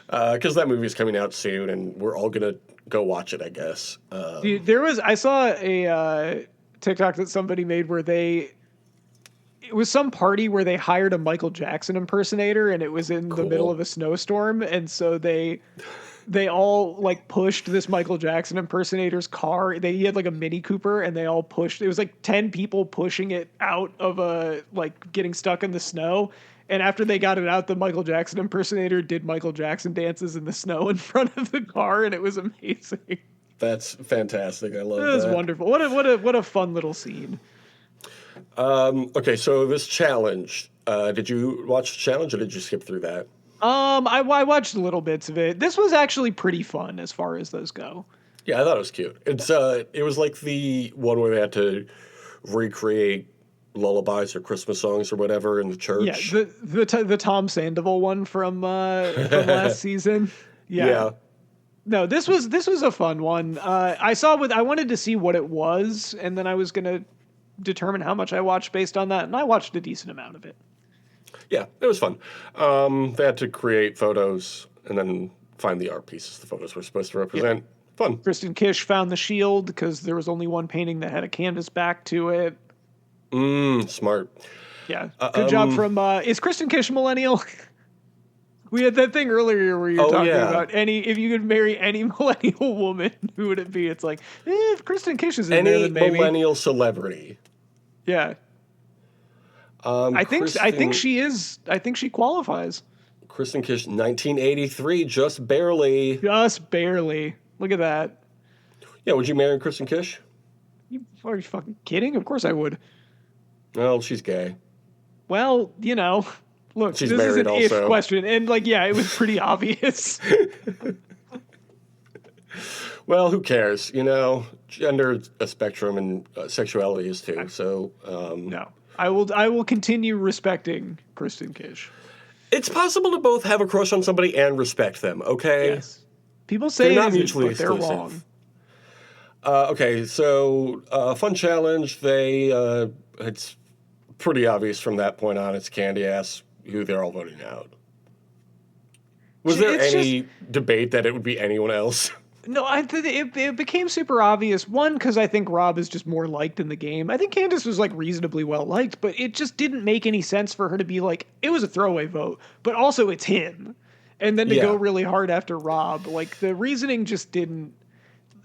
Because that movie is coming out soon, and we're all gonna go watch it, I guess. Dude, I saw a TikTok that somebody made where it was some party where they hired a Michael Jackson impersonator, and it was in the middle of a snowstorm, and so they all like pushed this Michael Jackson impersonator's car. He had like a Mini Cooper, and they all pushed. It was like 10 people pushing it out of getting stuck in the snow. And after they got it out, the Michael Jackson impersonator did Michael Jackson dances in the snow in front of the car, and it was amazing. That's fantastic. I love that. It was wonderful. What a fun little scene. Okay, so this challenge. Did you watch the challenge, or did you skip through that? I watched little bits of it. This was actually pretty fun as far as those go. Yeah, I thought it was cute. It was like the one where they had to recreate lullabies or Christmas songs or whatever in the church. Yeah, the Tom Sandoval one from last season. Yeah. No, this was a fun one. I wanted to see what it was, and then I was gonna determine how much I watched based on that, and I watched a decent amount of it. Yeah, it was fun. They had to create photos and then find the art pieces the photos were supposed to represent. Yeah. Fun. Kristen Kish found the shield because there was only one painting that had a canvas back to it. Smart. Yeah. Good job from... is Kristen Kish millennial? We had that thing earlier where you were talking about if you could marry any millennial woman, who would it be? It's like, if Kristen Kish is in there, then maybe. Any millennial celebrity. Yeah. I think she is. I think she qualifies. Kristen Kish, 1983, just barely. Just barely. Look at that. Yeah, would you marry Kristen Kish? Are you fucking kidding? Of course I would. Well, she's gay. Well, look, she's this is an also. If question, and it was pretty obvious. Well, who cares? Gender a spectrum, and sexuality is too. So no. I will continue respecting Kristen Kish. It's possible to both have a crush on somebody and respect them, okay? Yes. People say they're not mutually but they're exclusive. wrong. Okay, so fun challenge. It's pretty obvious from that point on. It's Candy Ass who they're all voting out. Was there It's any debate that it would be anyone else? No, I think it became super obvious. One, because I think Rob is just more liked in the game. I think Candace was like reasonably well liked, but it just didn't make any sense for her to be like, it was a throwaway vote, but also it's him. And then to go Yeah. really hard after Rob, like the reasoning just didn't,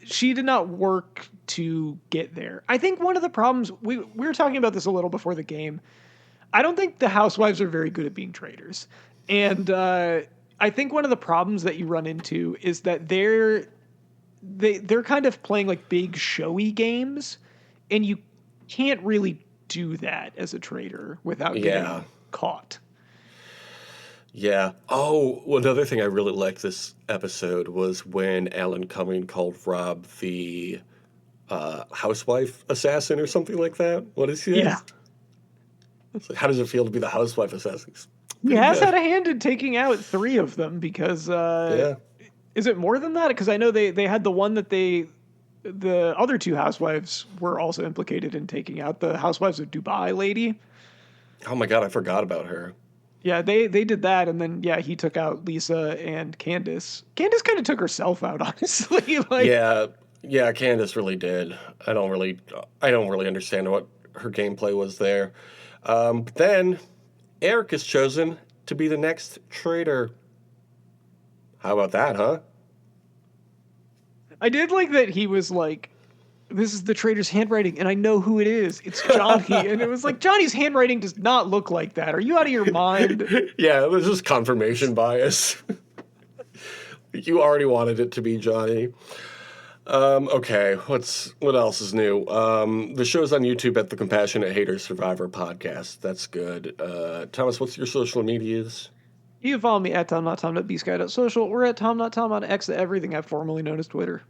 she did not work to get there. I think one of the problems, we were talking about this a little before the game. I don't think the housewives are very good at being traders. And I think one of the problems that you run into is that they're kind of playing like big showy games, and you can't really do that as a trader without getting caught. Yeah. Oh, well, another thing I really liked this episode was when Alan Cumming called Rob the housewife assassin or something like that. What is he? Yeah. It's like, how does it feel to be the housewife assassin? He has had a hand in taking out 3 of them because Yeah. is it more than that? Because I know they had the one that the other 2 housewives were also implicated in taking out, the housewives of Dubai lady. Oh my God, I forgot about her. Yeah, they did that, and then he took out Lisa and Candace. Candace kind of took herself out, honestly. Like, Yeah, Candace really did. I don't really understand what her gameplay was there. But then Eric is chosen to be the next trader. How about that, huh? I did like that he was like, this is the trader's handwriting, and I know who it is. It's Johnny. And it was like, Johnny's handwriting does not look like that. Are you out of your mind? Yeah, it was just confirmation bias. You already wanted it to be Johnny. Okay, what else is new? The show's on YouTube at the Compassionate Hater Survivor podcast. That's good. Thomas, what's your social medias? You can follow me at tom.tom.bsky.social or at tom.tom on X, the everything app formerly known as Twitter.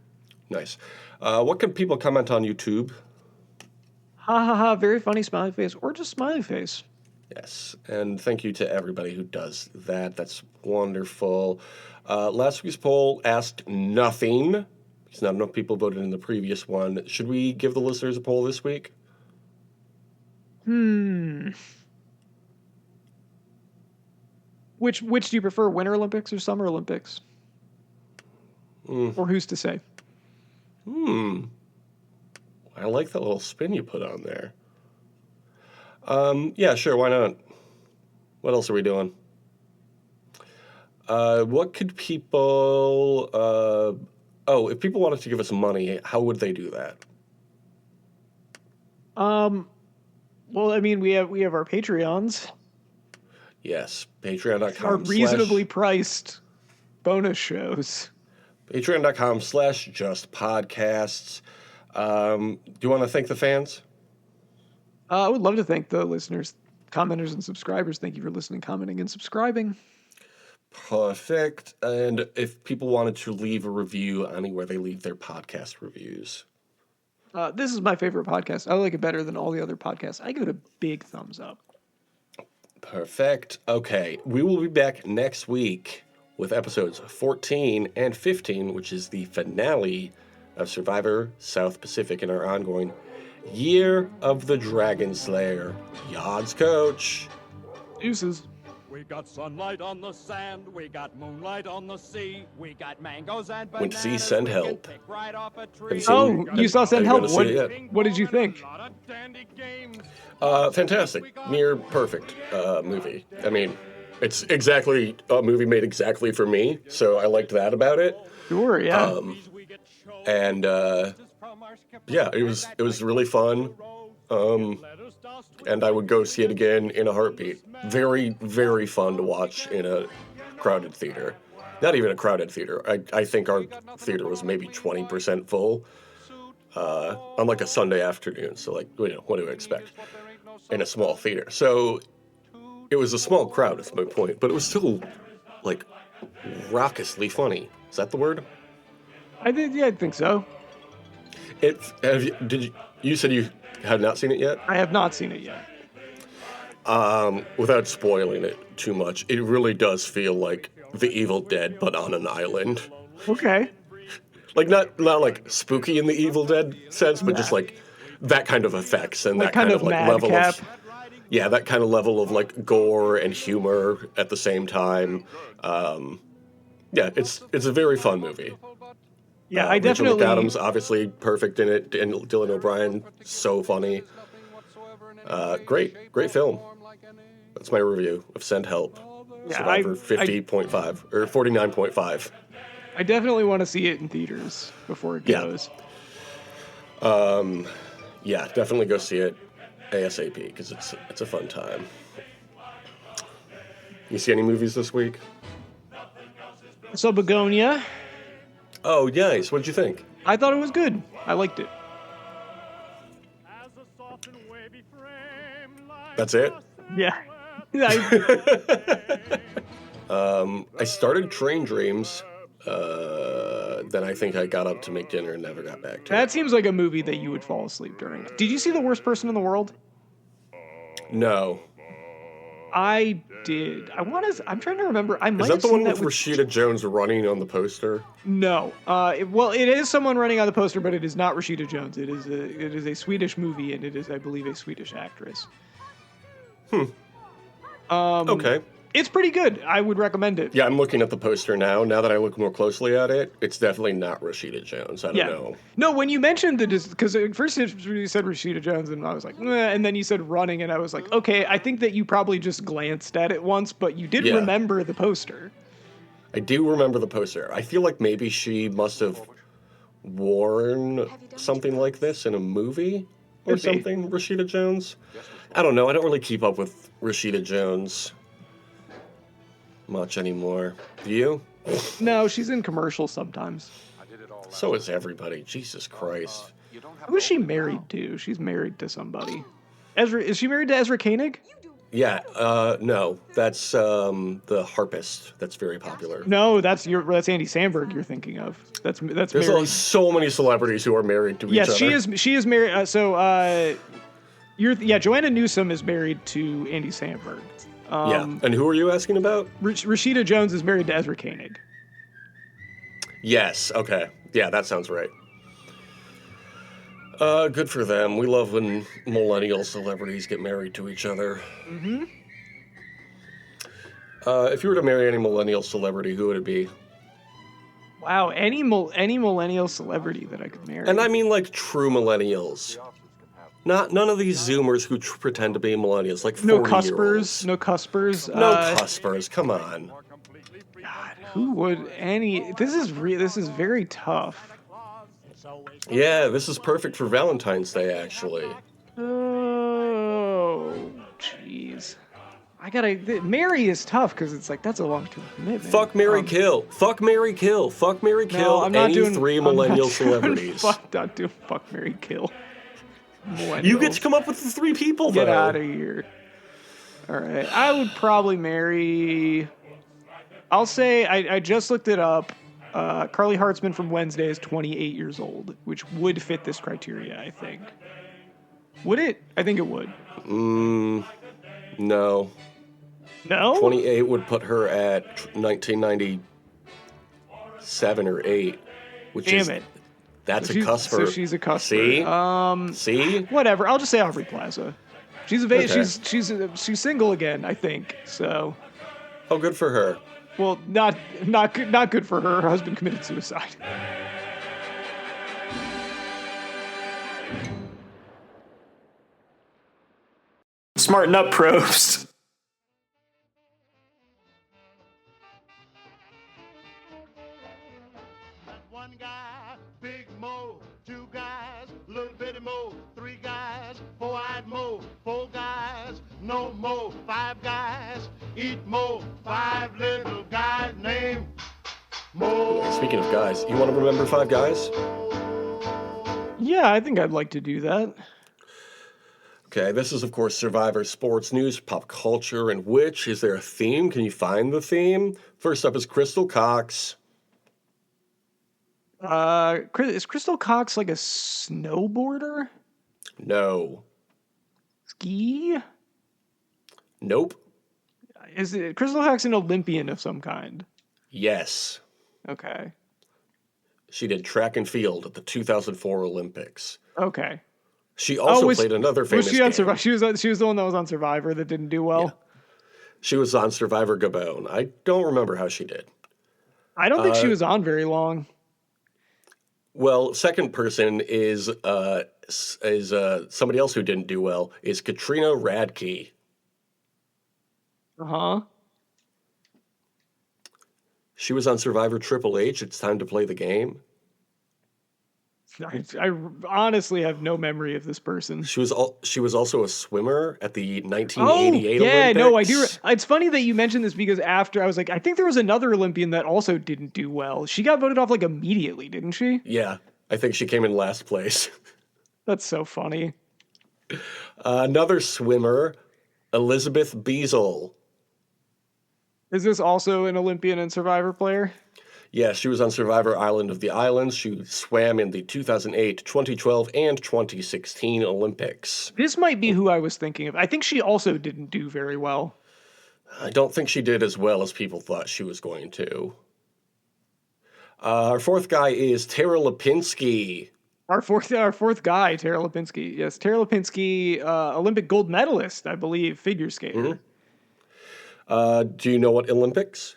Nice. What can people comment on YouTube? Ha ha ha, very funny smiley face, or just smiley face. Yes, and thank you to everybody who does that. That's wonderful. Last week's poll asked nothing, because not enough people voted in the previous one. Should we give the listeners a poll this week? Which do you prefer, Winter Olympics or Summer Olympics? Or who's to say? I like that little spin you put on there. Yeah, sure, why not? What else are we doing? What could people... if people wanted to give us money, how would they do that? Well, I mean, we have our Patreons. Yes, patreon.com. Our reasonably priced bonus shows. Patreon.com/justpodcasts. Do you want to thank the fans? I would love to thank the listeners, commenters, and subscribers. Thank you for listening, commenting, and subscribing. Perfect. And if people wanted to leave a review anywhere they leave their podcast reviews. This is my favorite podcast. I like it better than all the other podcasts. I give it a big thumbs up. Perfect. Okay, we will be back next week with episodes 14 and 15, which is the finale of Survivor South Pacific in our ongoing Year of the Dragon Slayer. Yod's coach. Deuces. We got sunlight on the sand, we got moonlight on the sea, we got mangoes and Went bananas. to see Send we can Help. pick right off a Have tree. you seen- Oh, you saw Send Are you Help. gonna see it yet? What did you think? Lot of dandy games. Fantastic. Near perfect movie. I mean, it's exactly a movie made exactly for me, so I liked that about it. Sure, yeah. We get shows And from our skipper. yeah, it was really fun. Letters dust with And I would go see it again in a heartbeat. Very, very fun to watch in a crowded theater. Not even a crowded theater. I think our theater was maybe 20% full on like a Sunday afternoon. So like, what do I expect in a small theater? So it was a small crowd, is my point, but it was still like raucously funny. Is that the word? I think so. You said you had not seen it yet? I have not seen it yet. Without spoiling it too much, it really does feel like The Evil Dead, but on an island. Okay. Like not like spooky in the Evil Dead sense, but just like that kind of effects and Like that kind of like level madcap. of that kind of level of like gore and humor at the same time. Yeah, it's a very fun movie. Yeah, I Rachel definitely. McAdams obviously perfect in it, and Dylan O'Brien so funny. Great film. That's my review of Send Help. Yeah, Survivor 50.5 or 49.5. I definitely want to see it in theaters before it Yeah. goes. Yeah, definitely go see it ASAP because it's a fun time. You see any movies this week? So Begonia, Oh, nice. What'd you think? I thought it was good. I liked it. That's it? Yeah. I, I started Train Dreams. Then I think I got up to make dinner and never got back to it. that seems like a movie that you would fall asleep during. Did you see The Worst Person in the World? No. I did. I'm trying to remember. I might Is have that the seen one with that Rashida Jones running on the poster? No. Well, it is someone running on the poster, but it is not Rashida Jones. It is a Swedish movie, and it is, I believe, a Swedish actress. Okay. It's pretty good. I would recommend it. Yeah, I'm looking at the poster now. Now that I look more closely at it, it's definitely not Rashida Jones. I don't know. No, when you mentioned because at first you said Rashida Jones, and I was like, meh, and then you said running, and I was like, okay, I think that you probably just glanced at it once, but you did Yeah. remember the poster. I do remember the poster. I feel like maybe she must have worn something like this in a movie or Could be. something, Rashida Jones. I don't know. I don't really keep up with Rashida Jones much anymore. Do you? No, she's in commercials sometimes. So is everybody. Jesus Christ. Who is she married to? She's married to somebody. Is she married to Ezra Koenig? Yeah, no. That's the harpist that's very popular. No, that's Andy Samberg you're thinking of. That's There's married. so many celebrities who are married to each Yes, other. she is married. Joanna Newsom is married to Andy Samberg. Yeah. And who are you asking about? Rashida Jones is married to Ezra Koenig. Yes. Okay. Yeah, that sounds right. Good for them. We love when millennial celebrities get married to each other. Mm-hmm. If you were to marry any millennial celebrity, who would it be? Wow, any millennial celebrity that I could marry. And I mean like true millennials. None of these Zoomers who pretend to be millennials, like 40-year-olds. No cuspers. No cuspers. Come on. God, who would any? This is very tough. Yeah, this is perfect for Valentine's Day, actually. Oh, jeez. Mary is tough because it's like that's a long-term commitment. Fuck, marry, kill. Fuck, marry, kill. Fuck, marry, kill. No, I'm not any doing three I'm not millennial doing celebrities. Not doing fuck, marry, kill. You get to come up with the three people, though. Get out of here. All right, I would probably marry. I'll say I just looked it up. Carly Hartzman from Wednesday is 28 years old, which would fit this criteria, I think. Would it? I think it would. No. No? 28 would put her at 1997 or 8, which Damn is it. that's So a cusper. So she's a cusper. See? Whatever. I'll just say Aubrey Plaza. She's Okay. she's single again, I think. So, Oh, good for her. well, not good for her. Her husband committed suicide. Smarten up, Probst. One guy, big Mo, two guys, little bitty Mo, three guys, four-eyed Mo, four guys, no Mo, five guys, eat Mo, five little guys named Mo. Speaking of guys, you want to remember 5 guys? Yeah, I think I'd like to do that. Okay, this is, of course, Survivor sports news, pop culture, and which. Is there a theme? Can you find the theme? First up is Crystal Cox. Is Crystal Cox like a snowboarder? No. Ski? Nope. Is it Crystal Cox an Olympian of some kind? Yes. Okay. She did track and field at the 2004 Olympics. Okay. She also was- played another famous Was she on game. Survivor? She was the one that was on Survivor that didn't do well. She was on Survivor Gabon. I don't remember how she did. I don't think she was on very long. Well, second person is somebody else who didn't do well, is Katrina Radke. Uh-huh. She was on Survivor Triple H. It's time to play the game. I honestly have no memory of this person. She was also a swimmer at the 1988 Oh, yeah, Olympics. no, I do. It's funny that you mentioned this because after I was like, I think there was another Olympian that also didn't do well. She got voted off like immediately, didn't she? Yeah, I think she came in last place. That's so funny. Another swimmer, Elizabeth Beazle. Is this also an Olympian and Survivor player? Yeah, she was on Survivor Island of the Islands. She swam in the 2008, 2012, and 2016 Olympics. This might be who I was thinking of. I think she also didn't do very well. I don't think she did as well as people thought she was going to. Our fourth guy is Tara Lipinski. Our fourth guy, Tara Lipinski. Yes, Tara Lipinski, Olympic gold medalist, I believe, figure skater. Mm-hmm. Do you know what Olympics?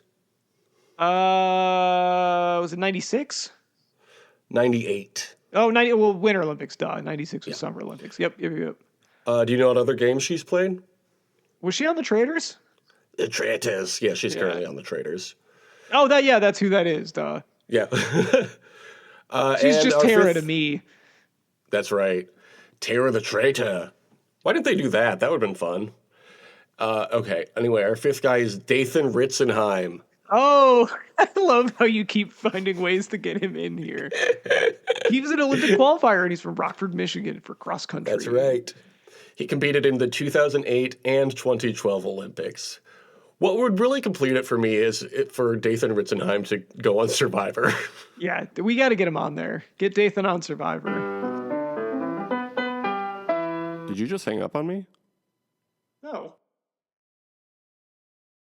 Was it 96? 98. Oh, well, Winter Olympics, duh. 96 was Summer Olympics. Yep. Do you know what other games she's played? Was she on the Traders? The Traitors. Yeah, she's currently on the Traitors. Oh, that's who that is, duh. Yeah. She's just Tara to me. That's right. Tara the Traitor. Why didn't they do that? That would have been fun. Okay, anyway, our fifth guy is Dathan Ritzenheim. Oh, I love how you keep finding ways to get him in here. He was an Olympic qualifier, and he's from Rockford, Michigan for cross country. That's right. He competed in the 2008 and 2012 Olympics. What would really complete it for me is for Dathan Ritzenheim to go on Survivor. Yeah, we got to get him on there. Get Dathan on Survivor. Did you just hang up on me? No.